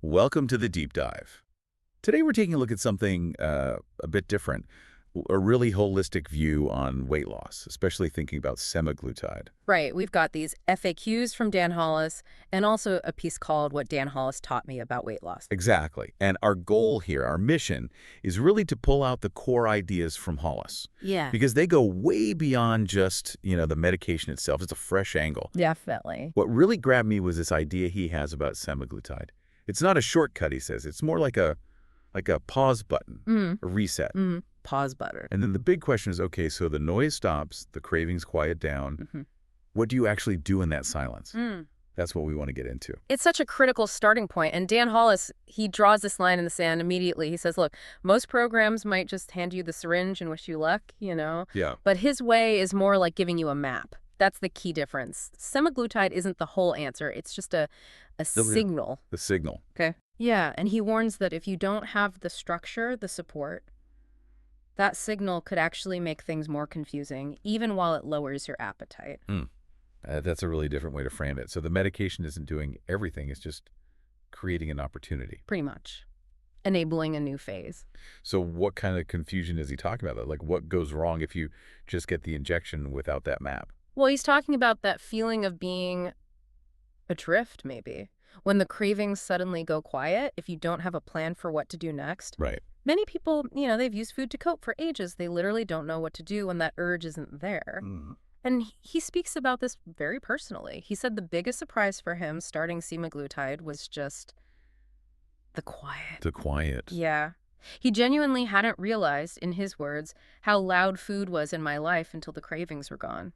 Welcome to the deep dive. Today we're taking a look at something a bit different, a really holistic view on weight loss, especially thinking about semaglutide. Right. We've got these FAQs from Dan Hollis and also a piece called What Dan Hollis Taught Me About Weight Loss. Exactly. And our goal here, our mission, is really to pull out the core ideas from Hollis Yeah, because they go way beyond just, the medication itself. It's a fresh angle. definitely. What really grabbed me was this idea he has about semaglutide. It's not a shortcut, he says. It's more like a pause button, Mm, a reset. pause butter. And then the big question is, okay, so the noise stops, the cravings quiet down. hmm What do you actually do in that silence? Mm. That's what we want to get into. It's such a critical starting point. And Dan Hollis, he draws this line in the sand immediately. He says, look, most programs might just hand you the syringe and wish you luck. Yeah. But his way is more like giving you a map. That's the key difference. Semaglutide isn't the whole answer. It's just a signal. The signal. Okay. Yeah, and he warns that if you don't have the structure, the support, that signal could actually make things more confusing, even while it lowers your appetite. That's a really different way to frame it. So the medication isn't doing everything. It's just creating an opportunity. Pretty much. Enabling a new phase. So what kind of confusion is he talking about? Like what goes wrong if you just get the injection without that map? Well, he's talking about that feeling of being adrift, maybe. When the cravings suddenly go quiet, if you don't have a plan for what to do next. Right. Many people, they've used food to cope for ages. They literally don't know what to do when that urge isn't there. And he speaks about this very personally. He said the biggest surprise for him starting semaglutide was just the quiet. The quiet. Yeah. He genuinely hadn't realized, in his words, how loud food was in my life until the cravings were gone.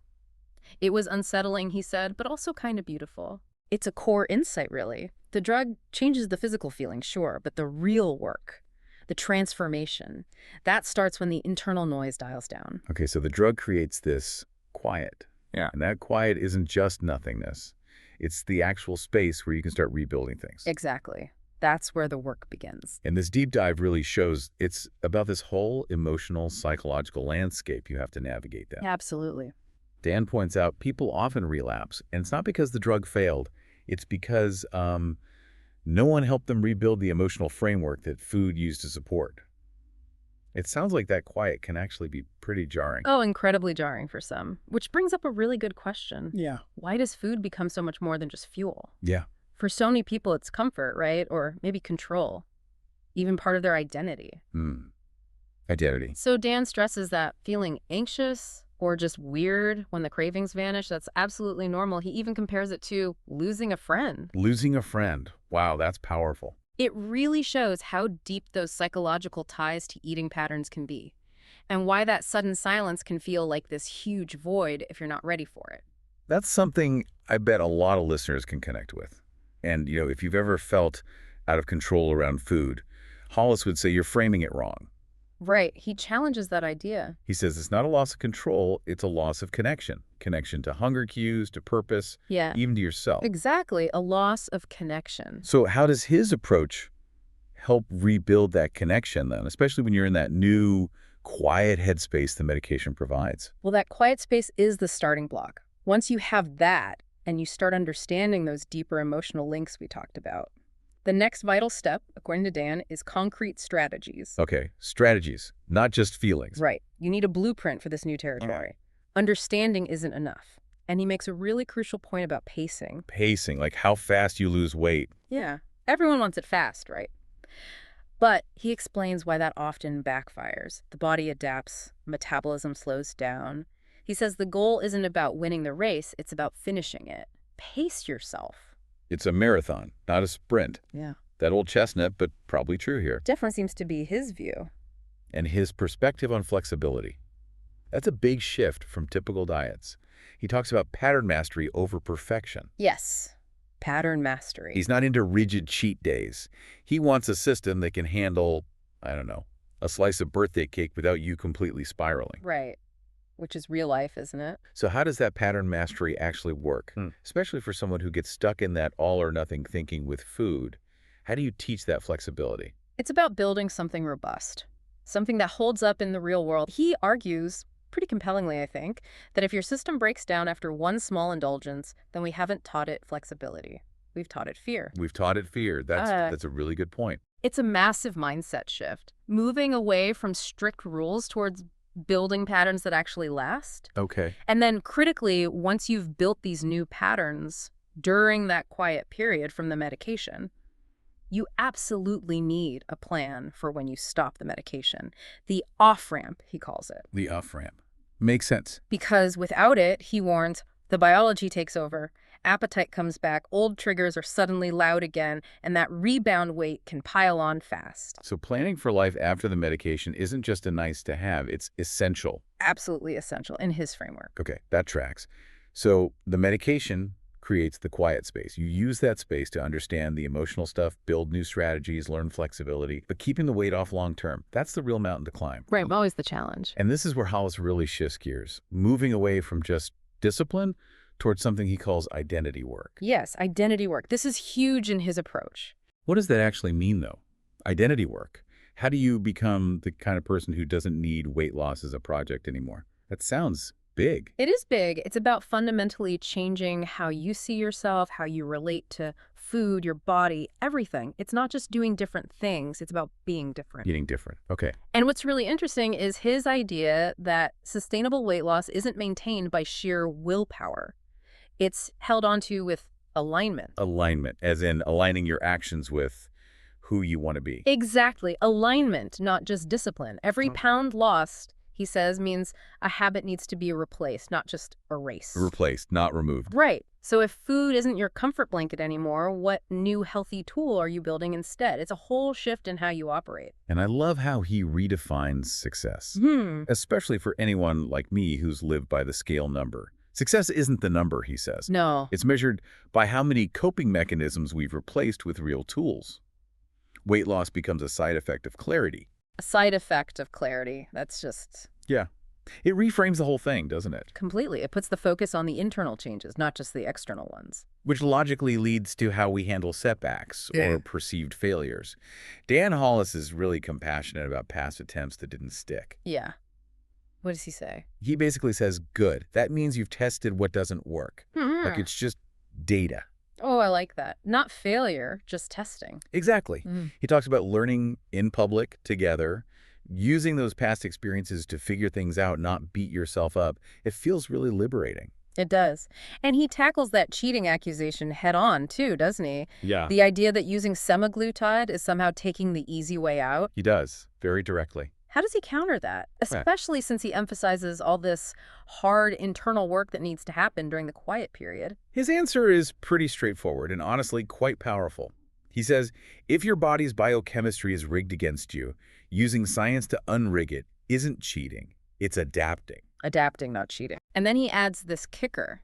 It was unsettling, he said, but also kind of beautiful. It's a core insight, really. The drug changes the physical feeling, sure, but the real work, the transformation, that starts when the internal noise dials down. Okay, so the drug creates this quiet. Yeah. And that quiet isn't just nothingness. It's the actual space where you can start rebuilding things. Exactly. That's where the work begins. And this deep dive really shows it's about this whole emotional, psychological landscape you have to navigate that. Absolutely. Dan points out people often relapse, and it's not because the drug failed. It's because no one helped them rebuild the emotional framework that food used to support. It sounds like that quiet can actually be pretty jarring. Oh, incredibly jarring for some. Which brings up a really good question. Yeah. Why does food become so much more than just fuel? Yeah. For so many people, it's comfort, right? Or maybe control, even part of their identity. Identity. So Dan stresses that feeling anxious or just weird when the cravings vanish, that's absolutely normal. He even compares it to losing a friend. Losing a friend. Wow, that's powerful. It really shows how deep those psychological ties to eating patterns can be, and why that sudden silence can feel like this huge void if you're not ready for it. That's something I bet a lot of listeners can connect with. And, if you've ever felt out of control around food, Hollis would say you're framing it wrong. Right. He challenges that idea. He says it's not a loss of control, it's a loss of connection. Connection to hunger cues, to purpose, Yeah, even to yourself. exactly. A loss of connection. So how does his approach help rebuild that connection then, especially when you're in that new, quiet headspace the medication provides? Well, that quiet space is the starting block. Once you have that and you start understanding those deeper emotional links we talked about, the next vital step, according to Dan, is concrete strategies. Okay, strategies, not just feelings. Right. You need a blueprint for this new territory. Understanding isn't enough. And he makes a really crucial point about pacing. Pacing, like how fast you lose weight. Yeah. Everyone wants it fast, right? But he explains why that often backfires. The body adapts, metabolism slows down. He says the goal isn't about winning the race, it's about finishing it. Pace yourself. It's a marathon, not a sprint. Yeah. That old chestnut, but probably true here. Definitely seems to be his view. And his perspective on flexibility. That's a big shift from typical diets. He talks about pattern mastery over perfection. Yes. Pattern mastery. He's not into rigid cheat days. He wants a system that can handle, I don't know, a slice of birthday cake without you completely spiraling. Right. Which is real life, isn't it? So how does that pattern mastery actually work? Especially for someone who gets stuck in that all-or-nothing thinking with food. How do you teach that flexibility? It's about building something robust, something that holds up in the real world. He argues, pretty compellingly I think, that if your system breaks down after one small indulgence, then we haven't taught it flexibility. We've taught it fear. We've taught it fear. Uh, That's a really good point. it's a massive mindset shift, moving away from strict rules towards building patterns that actually last. Okay. And then critically, once you've built these new patterns during that quiet period from the medication, you absolutely need a plan for when you stop the medication. The off-ramp, he calls it. The off-ramp. Makes sense. Because without it, he warns, the biology takes over, appetite comes back, old triggers are suddenly loud again, and that rebound weight can pile on fast. So planning for life after the medication isn't just a nice to have, it's essential. Absolutely essential in his framework. Okay, that tracks. So the medication creates the quiet space. You use that space to understand the emotional stuff, build new strategies, learn flexibility, but keeping the weight off long term, that's the real mountain to climb. Right, always the challenge. And this is where Hollis really shifts gears, moving away from just discipline towards something he calls identity work. Yes, identity work. This is huge in his approach. What does that actually mean, though? Identity work. How do you become the kind of person who doesn't need weight loss as a project anymore? That sounds big. It is big. It's about fundamentally changing how you see yourself, how you relate to food, your body, everything. It's not just doing different things. It's about being different. Eating different. Okay. And what's really interesting is his idea that sustainable weight loss isn't maintained by sheer willpower. It's held onto with alignment. Alignment, as in aligning your actions with who you want to be. Exactly. Alignment, not just discipline. Every pound lost, he says, means a habit needs to be replaced, not just erased. Replaced, not removed. Right. So if food isn't your comfort blanket anymore, what new healthy tool are you building instead? It's a whole shift in how you operate. And I love how he redefines success, especially for anyone like me who's lived by the scale number. Success isn't the number, he says. No. It's measured by how many coping mechanisms we've replaced with real tools. Weight loss becomes a side effect of clarity. A side effect of clarity. That's just Yeah. It reframes the whole thing, doesn't it? completely. It puts the focus on the internal changes, not just the external ones. Which logically leads to how we handle setbacks Yeah. or perceived failures. Dan Hollis is really compassionate about past attempts that didn't stick. Yeah. What does he say? He basically says, good. That means you've tested what doesn't work. Like it's just data. Oh, I like that. Not failure, just testing. Exactly. He talks about learning in public together, using those past experiences to figure things out, not beat yourself up. It feels really liberating. It does. And he tackles that cheating accusation head on, too, doesn't he? Yeah. The idea that using semaglutide is somehow taking the easy way out. He does, very directly. How does he counter that? Especially since he emphasizes all this hard internal work that needs to happen during the quiet period. His answer is pretty straightforward and honestly quite powerful. He says, if your body's biochemistry is rigged against you, using science to unrig it isn't cheating, it's adapting. Adapting, not cheating. And then he adds this kicker.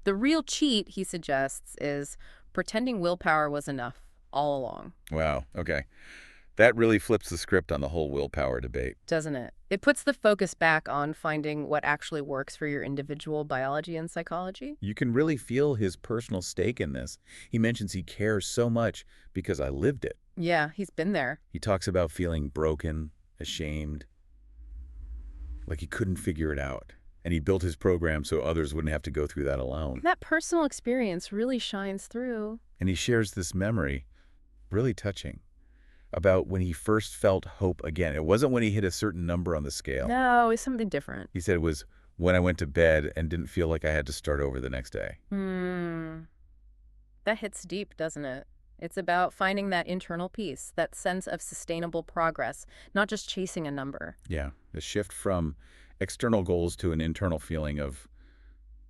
The real cheat, he suggests, is pretending willpower was enough all along. Wow, okay. That really flips the script on the whole willpower debate. Doesn't it? It puts the focus back on finding what actually works for your individual biology and psychology. You can really feel his personal stake in this. He mentions he cares so much because I lived it. Yeah, he's been there. He talks about feeling broken, ashamed, like he couldn't figure it out. And he built his program so others wouldn't have to go through that alone. That personal experience really shines through. And he shares this memory, really touching, about when he first felt hope again. It wasn't when he hit a certain number on the scale. No, it's something different. He said it was when I went to bed and didn't feel like I had to start over the next day. That hits deep, doesn't it? It's about finding that internal peace, that sense of sustainable progress, not just chasing a number. Yeah, the shift from external goals to an internal feeling of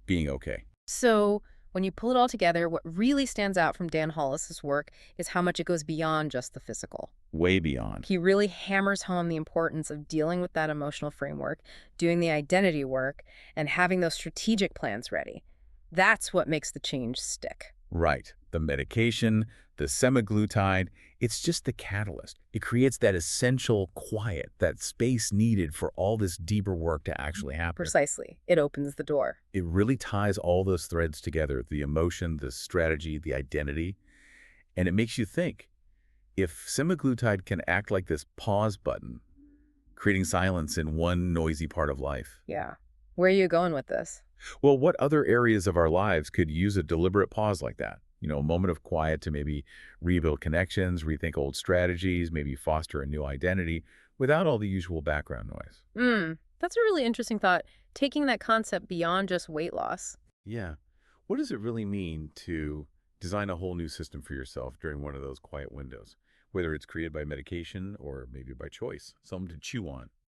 being okay. So when you pull it all together, what really stands out from Dan Hollis's work is how much it goes beyond just the physical. Way beyond. He really hammers home the importance of dealing with that emotional framework, doing the identity work, and having those strategic plans ready. That's what makes the change stick. Right. The medication, the semaglutide, it's just the catalyst. It creates that essential quiet, that space needed for all this deeper work to actually happen. Precisely. It opens the door. It really ties all those threads together, the emotion, the strategy, the identity, and it makes you think. If semaglutide can act like this pause button, creating silence in one noisy part of life. Yeah. Where are you going with this? Well, what other areas of our lives could use a deliberate pause like that? A moment of quiet to maybe rebuild connections, rethink old strategies, maybe foster a new identity without all the usual background noise. That's a really interesting thought, taking that concept beyond just weight loss. Yeah. What does it really mean to design a whole new system for yourself during one of those quiet windows, whether it's created by medication or maybe by choice, something to chew on?